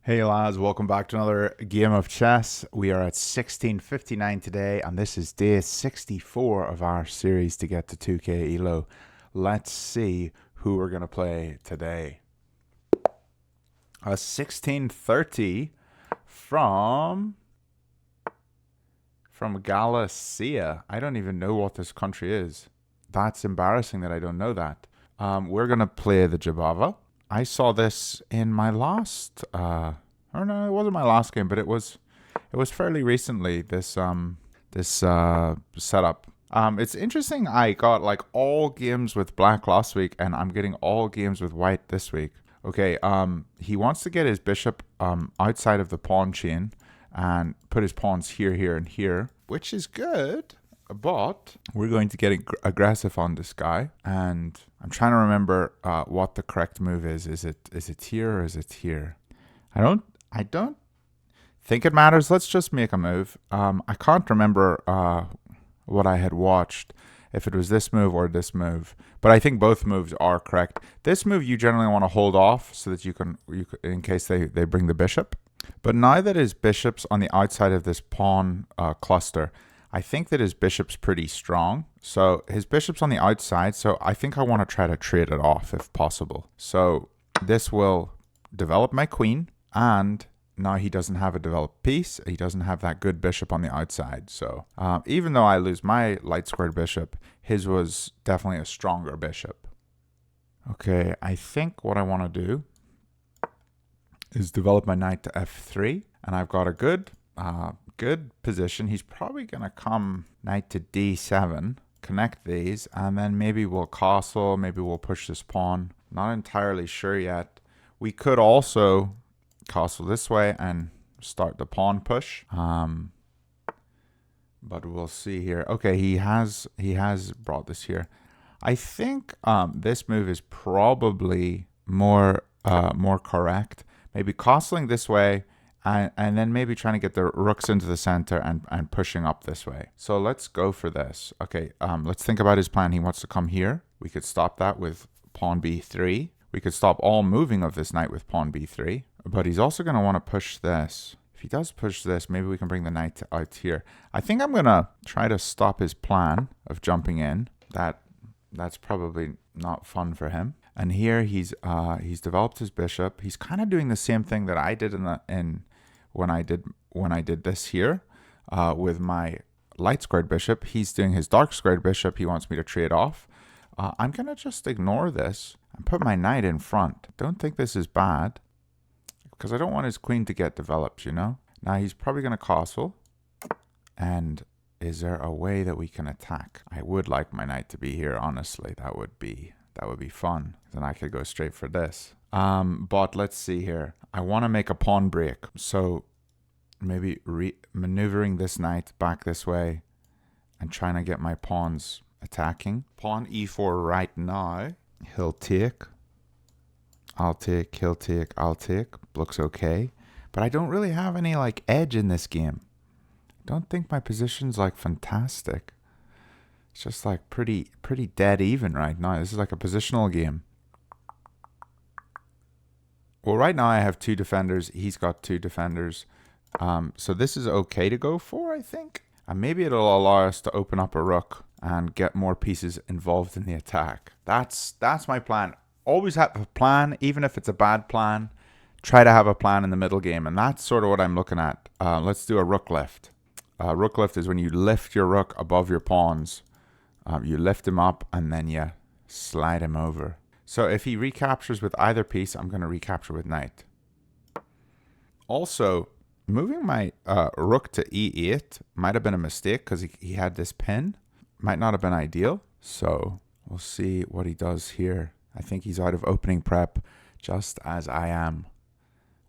Hey lads, welcome back to another game of chess. We are at 1659 today, and this is day 64 of our series to get to 2k elo. Let's see who we're going to play today. A 1630 from Galicia. I don't even know what this country is. That's embarrassing that I don't know that. We're going to play the Jobava. I saw this in my last or no, it wasn't my last game, but it was fairly recently, this setup. It's interesting. I got like all games with black last week, and I'm getting all games with white this week. Okay, he wants to get his bishop outside of the pawn chain and put his pawns here, here, and here, which is good. But we're going to get aggressive on this guy, and I'm trying to remember what the correct move is. Is it here or is it here? I don't think it matters. Let's just make a move. I can't remember what I had watched, if it was this move or this move, but I think both moves are correct. This move you generally want to hold off so that you can in case they bring the bishop. But now that his bishop's on the outside of this pawn cluster, I think that his bishop's pretty strong. So his bishop's on the outside, so I think I want to try to trade it off if possible. So this will develop my queen, and now he doesn't have a developed piece. He doesn't have that good bishop on the outside. So even though I lose my light squared bishop, his was definitely a stronger bishop. Okay, I think what I want to do is develop my knight to f3, and I've got a good position. He's probably going to come knight to d7, connect these, and then maybe we'll castle, maybe we'll push this pawn. Not entirely sure yet. We could also castle this way and start the pawn push. But we'll see here. Okay, he has brought this here. I think this move is probably more correct. Maybe castling this way, and then maybe trying to get the rooks into the center and pushing up this way. So let's go for this. Okay, let's think about his plan. He wants to come here. We could stop that with pawn b3. We could stop all moving of this knight with pawn b3. But he's also going to want to push this. If he does push this, maybe we can bring the knight out here. I think I'm going to try to stop his plan of jumping in. That's probably not fun for him. And here he's developed his bishop. He's kind of doing the same thing that I did when I did this here with my light squared bishop. He's doing his dark squared bishop. He wants me to trade off. I'm going to just ignore this and put my knight in front. Don't think this is bad, because I don't want his queen to get developed, you know? Now he's probably going to castle. And is there a way that we can attack? I would like my knight to be here, honestly. That would be fun. Then I could go straight for this. But let's see here. I want to make a pawn break. So maybe maneuvering this knight back this way and trying to get my pawns attacking. Pawn e4 right now. He'll take. I'll take, he'll take, I'll take. Looks okay. But I don't really have any like edge in this game. I don't think my position's like fantastic. It's just like pretty dead even right now. This is like a positional game. Well, right now I have two defenders. He's got two defenders. So this is okay to go for, I think. And maybe it'll allow us to open up a rook and get more pieces involved in the attack. That's my plan. Always have a plan, even if it's a bad plan. Try to have a plan in the middle game, and that's sort of what I'm looking at. Let's do a rook lift. Rook lift is when you lift your rook above your pawns. You lift him up, and then you slide him over. So if he recaptures with either piece, I'm going to recapture with knight. Also, moving my rook to e8 might have been a mistake because he had this pin. Might not have been ideal. So we'll see what he does here. I think he's out of opening prep, just as I am.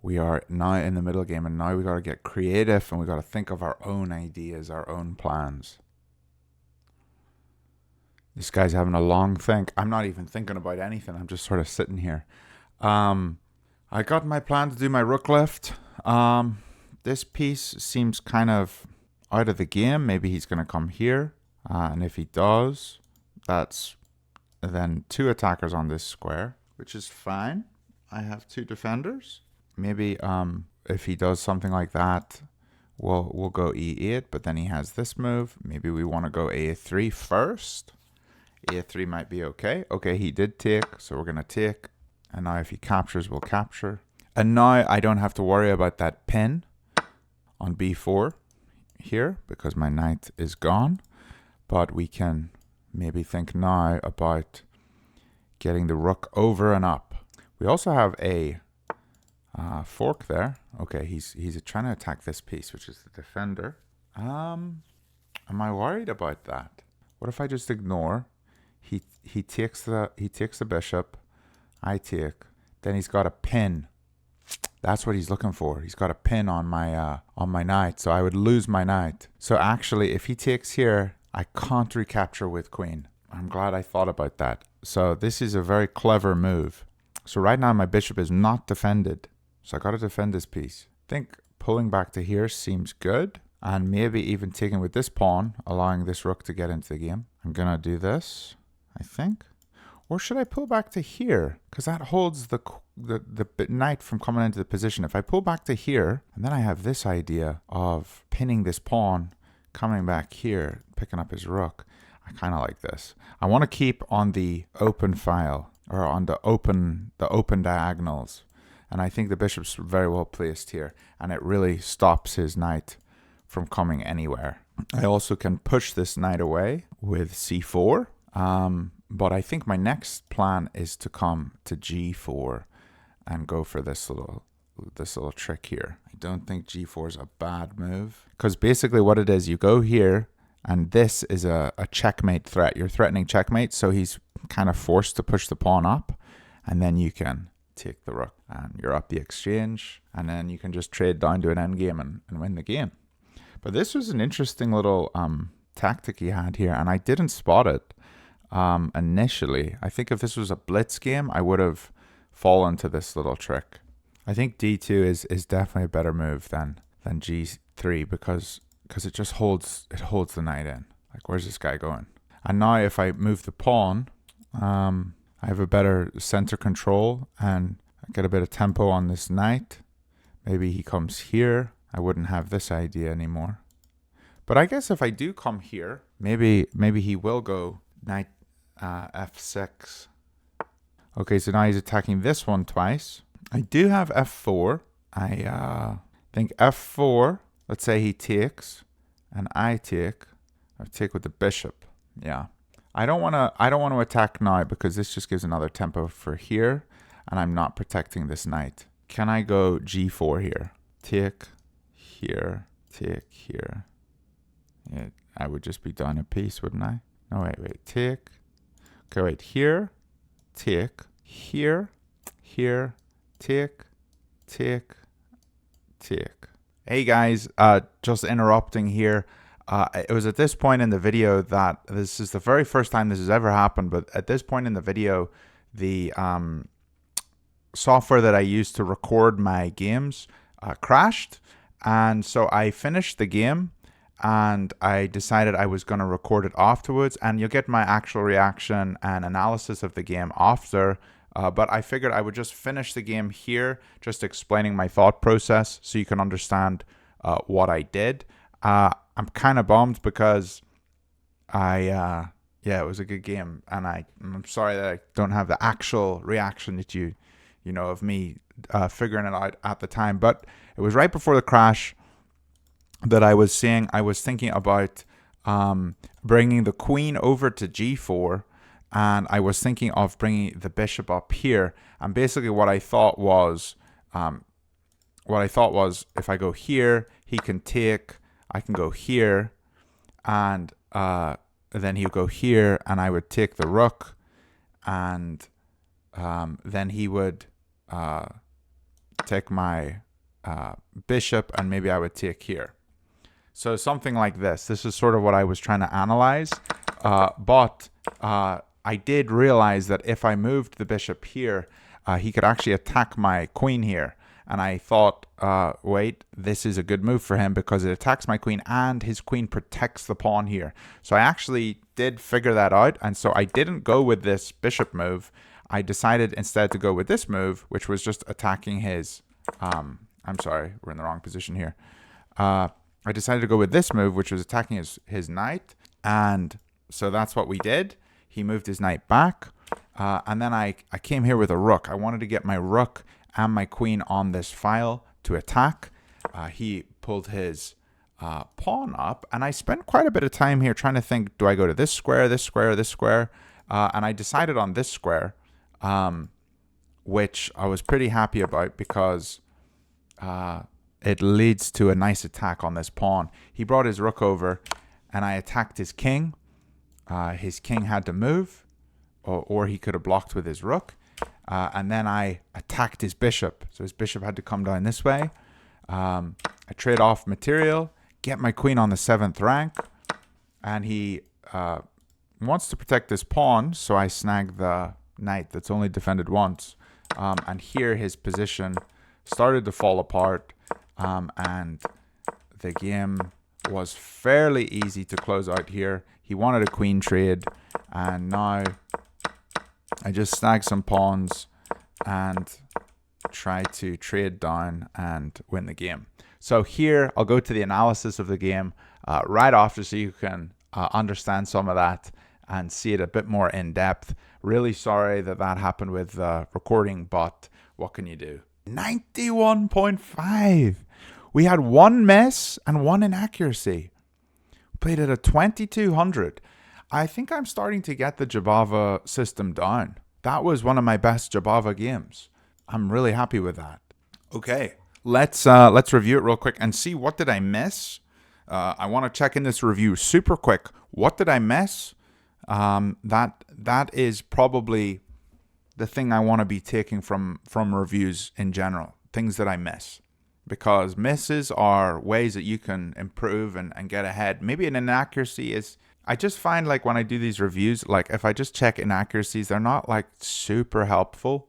We are now in the middle game, and now we got to get creative, and we got to think of our own ideas, our own plans. This guy's having a long think. I'm not even thinking about anything. I'm just sort of sitting here. I got my plan to do my rook lift. This piece seems kind of out of the game. Maybe he's going to come here. And if he does, that's then two attackers on this square, which is fine. I have two defenders. maybe if he does something like that, we'll go e8, but then he has this move. Maybe we want to go a3 first. a3 might be okay. Okay, he did take, so we're going to take. And now if he captures, we'll capture. And now I don't have to worry about that pin on b4 here because my knight is gone. But we can maybe think now about getting the rook over and up. We also have a fork there. Okay, he's trying to attack this piece, which is the defender. Am I worried about that? What if I just ignore? He takes the bishop. I take. Then he's got a pin. That's what he's looking for. He's got a pin on my knight, so I would lose my knight. So actually, if he takes here, I can't recapture with queen. I'm glad I thought about that. So this is a very clever move. So right now my bishop is not defended. So I got to defend this piece. I think pulling back to here seems good. And maybe even taking with this pawn, allowing this rook to get into the game. I'm going to do this, I think. Or should I pull back to here? Because that holds the knight from coming into the position. If I pull back to here, and then I have this idea of pinning this pawn, coming back here, picking up his rook. I kind of like this. I want to keep on the open file, or on the open diagonals. And I think the bishop's very well placed here. And it really stops his knight from coming anywhere. I also can push this knight away with c4. But I think my next plan is to come to g4 and go for this little trick here. I don't think g4 is a bad move. Because basically what it is, you go here, and this is a checkmate threat. You're threatening checkmate, so he's kind of forced to push the pawn up, and then you can take the rook, and you're up the exchange, and then you can just trade down to an endgame and win the game. But this was an interesting little tactic he had here, and I didn't spot it initially. I think if this was a blitz game, I would have fallen to this little trick. I think d2 is definitely a better move than g3 because it just holds the knight in. Like, where's this guy going? And now if I move the pawn, I have a better center control and I get a bit of tempo on this knight. Maybe he comes here. I wouldn't have this idea anymore. But I guess if I do come here, maybe he will go knight f6. Okay, so now he's attacking this one twice. I do have f4. I think f4. Let's say he takes, and I take. I take with the bishop. Yeah, I don't want to attack now because this just gives another tempo for here, and I'm not protecting this knight. Can I go g4 here? Take here. Take here. Yeah, I would just be down a piece, wouldn't I? No, wait. Take. Okay, wait. Here. Take. Here. Here. Take. Take. Take. Hey guys, just interrupting here. It was at this point in the video that this is the very first time this has ever happened, but at this point in the video, the software that I used to record my games crashed. And so I finished the game and I decided I was going to record it afterwards, and you'll get my actual reaction and analysis of the game after. But I figured I would just finish the game here, just explaining my thought process so you can understand what I did. I'm kind of bummed because yeah, it was a good game, and I'm sorry that I don't have the actual reaction that you know of me figuring it out at the time. But it was right before the crash that I was thinking about bringing the queen over to g4. And I was thinking of bringing the bishop up here. And basically what I thought was if I go here, he can take, I can go here, and then he'll go here, and I would take the rook, and then he would take my bishop, and maybe I would take here. So something like this. This is sort of what I was trying to analyze. But I did realize that if I moved the bishop here, he could actually attack my queen here. And I thought, wait, this is a good move for him because it attacks my queen and his queen protects the pawn here. So I actually did figure that out. And so I didn't go with this bishop move. I decided instead to go with this move, which was just attacking his I'm sorry, we're in the wrong position here. I decided to go with this move, which was attacking his knight. And so that's what we did. He moved his knight back. And then I came here with a rook. I wanted to get my rook and my queen on this file to attack. He pulled his pawn up. And I spent quite a bit of time here trying to think, do I go to this square, this square, this square? And I decided on this square, which I was pretty happy about because it leads to a nice attack on this pawn. He brought his rook over, and I attacked his king. His king had to move, or he could have blocked with his rook. And then I attacked his bishop. So his bishop had to come down this way. I trade off material, get my queen on the 7th rank, and he wants to protect this pawn, so I snag the knight that's only defended once. And here his position started to fall apart, and the game was fairly easy to close out here. He wanted a queen trade, and now I just snag some pawns and try to trade down and win the game. So here I'll go to the analysis of the game right after, so you can understand some of that and see it a bit more in depth. Really sorry that happened with the recording, but what can you do? 91.5. We had one miss and one inaccuracy. Played at a 2200. I think I'm starting to get the Jobava system down. That was one of my best Jobava games. I'm really happy with that. Okay, let's review it real quick and see what did I miss. I want to check in this review super quick. What did I miss? That is probably the thing I want to be taking from reviews in general. Things that I miss. Because misses are ways that you can improve and get ahead. Maybe an inaccuracy is... I just find like when I do these reviews, like if I just check inaccuracies, they're not like super helpful.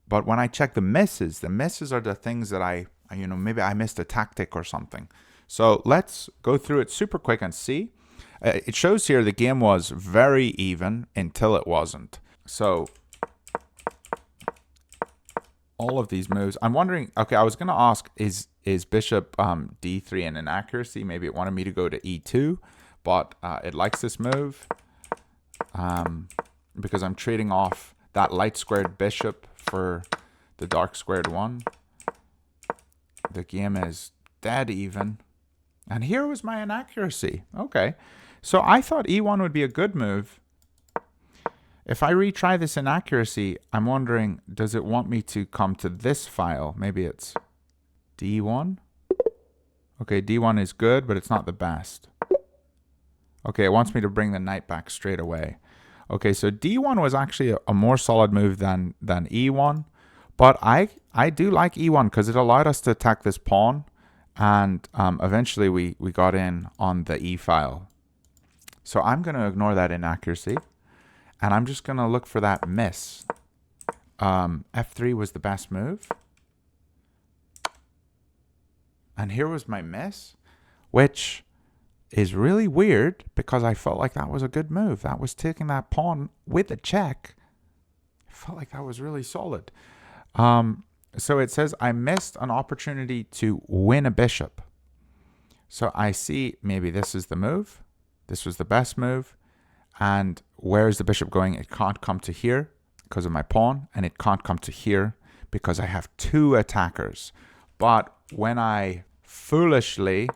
But when I check the misses are the things that maybe I missed a tactic or something. So let's go through it super quick and see. It shows here the game was very even until it wasn't. So all of these moves, I'm wondering, okay, I was going to ask, is bishop d3 an inaccuracy? Maybe it wanted me to go to e2, but it likes this move because I'm trading off that light squared bishop for the dark squared one. The game is dead even. And here was my inaccuracy. Okay. So I thought e1 would be a good move. If I retry this inaccuracy, I'm wondering, does it want me to come to this file? Maybe it's d1. Okay, d1 is good, but it's not the best. Okay, it wants me to bring the knight back straight away. Okay, so d1 was actually a more solid move than e1. But I do like e1 because it allowed us to attack this pawn. And eventually we got in on the e file. So I'm going to ignore that inaccuracy. And I'm just going to look for that miss. F3 was the best move. And here was my miss, which is really weird because I felt like that was a good move. That was taking that pawn with a check. I felt like that was really solid. So it says I missed an opportunity to win a bishop. So I see maybe this is the move. This was the best move. And where is the bishop going? It can't come to here because of my pawn. And it can't come to here because I have two attackers. But when I foolishly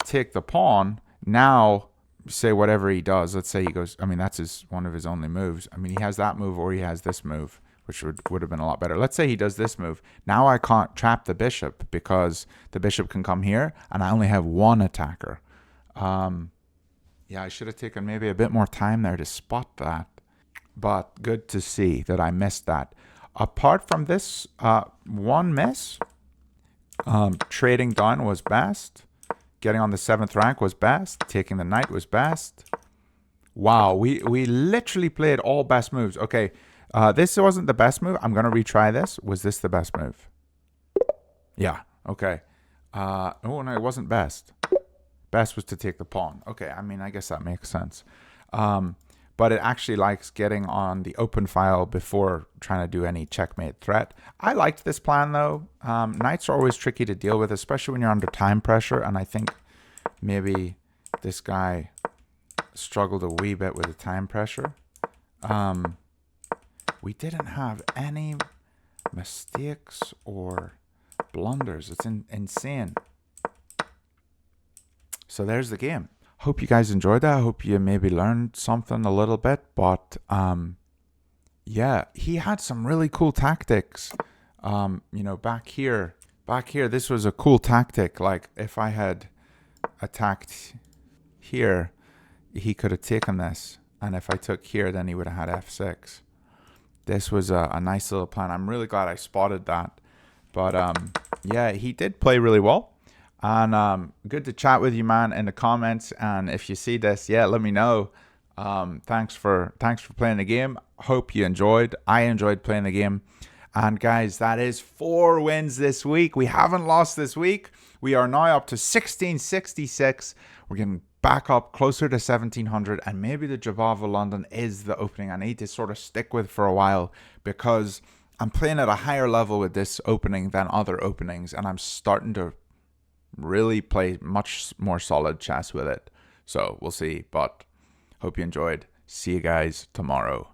take the pawn, now say whatever he does. Let's say he goes, I mean, that's one of his only moves. I mean, he has that move or he has this move, which would have been a lot better. Let's say he does this move. Now I can't trap the bishop because the bishop can come here and I only have one attacker. Yeah, I should have taken maybe a bit more time there to spot that. But good to see that I missed that. Apart from this one miss, trading down was best. Getting on the 7th rank was best. Taking the knight was best. Wow, we literally played all best moves. Okay, this wasn't the best move. I'm going to retry this. Was this the best move? Yeah, okay. Oh, no, it wasn't best. Best was to take the pawn. Okay, I mean, I guess that makes sense. but it actually likes getting on the open file before trying to do any checkmate threat. I liked this plan though. Knights are always tricky to deal with, especially when you're under time pressure, and I think maybe this guy struggled a wee bit with the time pressure. We didn't have any mistakes or blunders. It's insane. So there's the game. Hope you guys enjoyed that. I hope you maybe learned something a little bit. But yeah, he had some really cool tactics. You know, back here, this was a cool tactic. Like if I had attacked here, he could have taken this. And if I took here, then he would have had f6. This was a nice little plan. I'm really glad I spotted that. But yeah, he did play really well. And good to chat with you, man, in the comments. And if you see this, yeah, let me know. Thanks for playing the game. Hope you enjoyed. I enjoyed playing the game. And guys, that is 4 wins this week. We haven't lost this week. We are now up to 1666. We're getting back up closer to 1700, and maybe the Jobava London is the opening I need to sort of stick with for a while, because I'm playing at a higher level with this opening than other openings, and I'm starting to really play much more solid chess with it. So we'll see, but hope you enjoyed. See you guys tomorrow.